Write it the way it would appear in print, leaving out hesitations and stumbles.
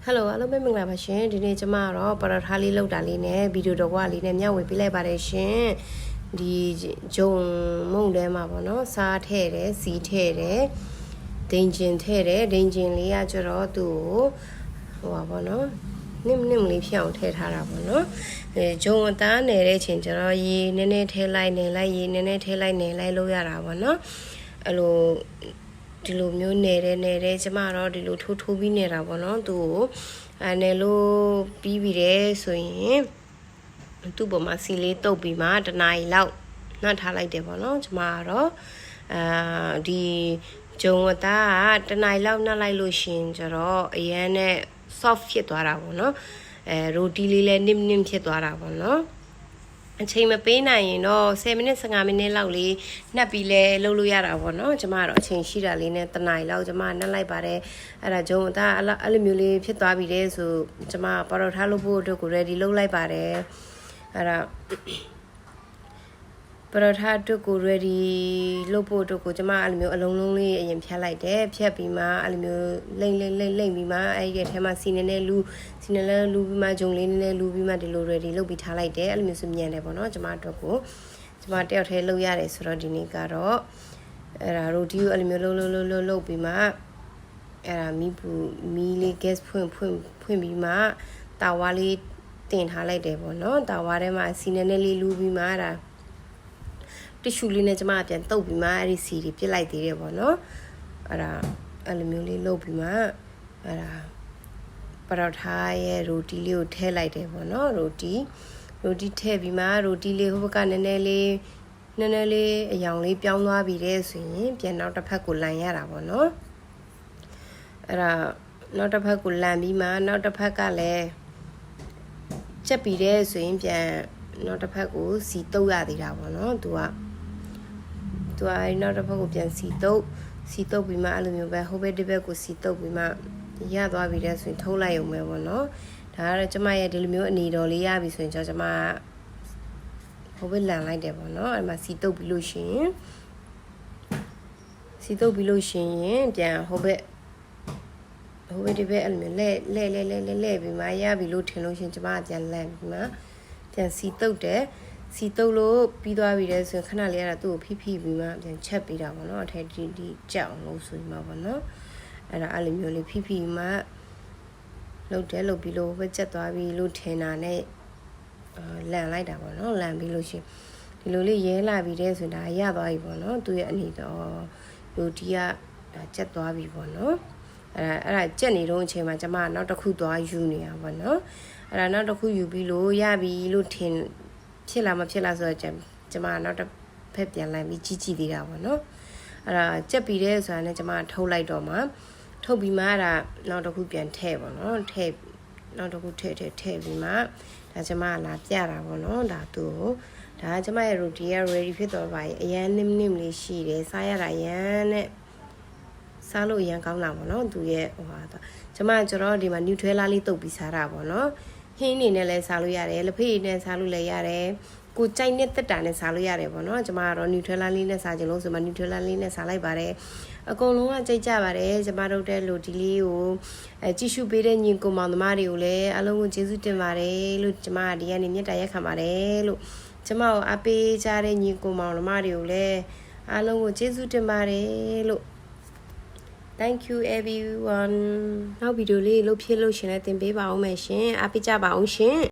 Hello အားလုံးပဲမင်္ဂလာပါရှင်ဒီနေ့ကျမကတော့ပရထားလေးလောက်တာလေးနဲ့ဗီဒီယိုတော့ကွာလေးနဲ့မျှဝေပေးလိုက်ပါတယ်ရှင်ဒီဂျုံမုံထဲမှာပေါ့နော်စားထည့်တယ်စီထည့်တယ်ဒိန်ဂျင်ထည့်တယ်ဒိန်ဂျင်လေးကကျတော့သူ့ကိုဟိုပါပေါ့နော်နစ်လေးဖြစ်အောင်ထည့်ထားတာပေါ့နော်ဂျုံအသားနယ်တဲ့ချိန်ကျတော့ရေနည်းနည်းထည့်လိုက်နေလိုက်ရေနည်းနည်းထည့်လိုက်နေလိုက်လို့ရတာပေါ့နော်အဲ့လိုဒီလိုမျိုးနယ်ကျမတော့ဒီလိုထိုးပြီးနေတာပေါ့နော်သူ့ကိုနယ်လို့ပြီးပြီတဲ့ဆိုရင်သူ့ပေါ်မှာစီလေးတုပ်ပြီးမှတနားရီလောက်နှက်ထားလိုက်တယ်ပေါ့နော်ကျမကတော့ဒီဂျုံအသားကတနားရီလောက်နှက်လိုက်လို့ရှင်ကျတော့အရန်နဲ့ soft ဖြစ်သွားတာပေါ့နော်ရိုတီလေးလည်းနစ်ဖြစ်သွားတာပေါ့နော်အချိန်မပေးနိုင်ရင်တော့10မိနစ်15မိနစ်လောက်လေးနှက်ပြီးလဲလုပ်လို့ရတာပေါ့နော်ကျမကတော့အချိန်ရှိတာလေးနဲ့တနားရီလောက်ကျမနှက်လိုက်ပါတယ်အဲ့ဒါဂျုံအသားအဲ့လိုမျိုးလေးဖြစ်သွားပြီတဲ့ဆိုကျမပရိုထားလုပ်ဖို့အတွက်ကို ready လုပ်လိုက်ပါတယ်အဲ့ဒါပရိုထားအတွက်ကို ready လုပ်ဖို့အတွက်ကိုကျမအဲ့လိုမျိုးအလုံးလုံးလေးအရင်ဖြတ်လိုက်တယ်ဖြတ်ပြီးမှအဲ့လိုမျိုးလိမ့်ပြီးမှအဲ့ဒီထဲမှာစီနေနဲ့လူပြီးမှဂျုံလေးနဲ့လူပြီးမှဒီလို ready လုပ်ပြီးထားလိုက်တယ်အဲ့လိုမျိုးစမြန်တယ်ပေါ့နော်ကျမအတွက်ကိုကျမတယောက်တည်းလုပ်ရတယ်ဆိုတော့ဒီနေ့ကတော့အဲ့ဒါ roti ကိုအဲ့လိုမျိုးလုပ်ပြီးမှအဲ့ဒါမီးလေး gas ဖွင့်ပြီးမှတာဝါလေးတင်ထားလိုက်တယ်ပေါ့နော်တာဝါထဲမှာစီနေနဲ့လေးလူပြီးမှအဲ့ဒါတ िश ူလေးနဲ့ကျမပြန်တုပ်ပြီးမှအဲ့ဒီစီတွေပြစ်လိုက်သေးတယ်ပေါ့နော်အဲ့ဒါအဲ့လိုမျိုးလေးလုပ်ပြီးမှအဲ့ဒါပရိုထားရဲ့ roti လေးကိုထည့်လိုက်တယ်ပေါ့နော် roti ထည့်ပြီးမှ roti လေးဟိုဘက်ကနည်းနည်းလေးအယောင်လေးပြောင်းသွားပြီတဲ့ဆိုရင်ပြန်နောက်တစ်ဖက်ကိုလန်ရတာပေါ့နော်အဲ့ဒါနောက်တစ်ဖက်ကိုလန်ပြီးမှနောက်တစ်ဖက်ကလည်းချက်ပြီးတဲ့ဆိုရင်ပြန်နောက်တစ်ဖက်ကိုစီတုပ်ရသေးတာပေါ့နော်သူကနောက်တစ်ဖက်ကိုပြန်စီတုပ်ပြီးမှအဲ့လိုမျိုးပဲဟိုဘက်ဒီဘက်ကိုစီတုပ်ပြီးမှရသွားပြီတဲ့ဆိုရင်ထုတ်လိုက်ရုံပဲပေါ့နော်ဒါကတော့ကျမရဲ့ဒီလိုမျိုးအနေတော်လေးရပြီဆိုရင်ကျမဟိုဘက်လန်လိုက်တယ်ပေါ့နော်အဲ့မှာစီတုပ်ပြီးလို့ရှိရင်ပြန်ဟိုဘက်ဒီဘက်အဲ့လိုမျိုးလဲပြီးမှရပြီလို့ထင်လို့ရှင်ကျမပြန်လန်ပြီးမှပြန်စီတုပ်တယ်စီတုပ်လို့ပြီးသွားပြီတဲ့ဆိုရင်ခဏလေးရတာသူ့ကိုဖိပြီးမှပြန်ချက်ပေးတာပေါ့နော်အထက်ဒီကြောက်အောင်လို့ဆိုပြီးမှပေါ့နော်အဲ့ဒါအဲ့လိုမျိုးလေးဖိမှလုပ်ပြီးလို့ပဲချက်သွားပြီလို့ထင်တာနဲ့လန်လိုက်တာပေါ့နော်လန်ပြီးလို့ရှိရင်ဒီလိုလေးရဲလာပြီတဲ့ဆိုရင်ဒါရသွားပြီပေါ့နော်သူ့ရဲ့အနေတော့ရိုတီကချက်သွားပြီပေါ့နော်အဲ့ဒါကြက်နေတော့အချိန်မှာကျမနောက်တစ်ခုသွားယူနေရပါတော့အဲ့ဒါနောက်တစ်ခုယူပြီးလို့ရပြီလို့ထင်ဖြစ်လားမဖြစ်လားဆိုတော့ကျမနောက်တစ်ဖက်ပြန်လိုက်ပြီးကြည့်သေးတာပေါ့နော်အဲ့ဒါကြက်ပြီးတဲ့ဆိုတာနဲ့ကျမထုတ်လိုက်တော့မှထုတ်ပြီးမှအဲ့ဒါနောက်တစ်ခုပြန်ထည့်ပေါ့နော်နောက်တစ်ခုထည့်ပြီးမှဒါကျမလာပြတာပေါ့နော်ဒါသူ့ကိုဒါကျမရဲ့ roti က ready ဖြစ်တော့ပါရဲ့အရန်နစ်လေးရှိတယ်စားရတာရန်နဲ့စားလို့အရင်ကောင်းတာပေါ့နော်သူရဲ့ဟိုဟာကျမကျတော့ဒီမှာ Nutella လေးတုပ်ပြီးစားတာပေါ့နော်ဟင်းနေနဲ့လည်းစားလို့ရတယ်လက်ဖက်ရည်နဲ့စားလို့လည်းရတယ်ကိုကြိုက်နဲ့တက်တာနဲ့စားလို့ရတယ်ပေါ့နော်ကျမကတော့ Nutella လေးနဲ့စားကြလို့ဆိုမှ Nutella လေးနဲ့စားလိုက်ပါတယ်အကုန်လုံးကကြိုက်ကြပါတယ်ကျမတို့တဲ့လိုဒီလေးကိုကြည့်ရှုပေးတဲ့ညီကိုမောင်သမားတွေကိုလည်းအားလုံးကိုကျေးဇူးတင်ပါတယ်လို့ကျမကဒီကနေမြတ်တာရက်ခံပါတယ်လို့ကျမကိုအားပေးကြတဲ့ညီကိုမောင်သမားတွေကိုလည်းအားလုံးကိုကျေးဇူးတင်ပါတယ်လို့Thank you everyone နောက်ဗီဒီယိုလေးလုပ်ဖြစ်လို့ရှင်လည်းတင်ပေးပါအောင်မယ်ရှင်အားပေးကြပါအောင်ရှင်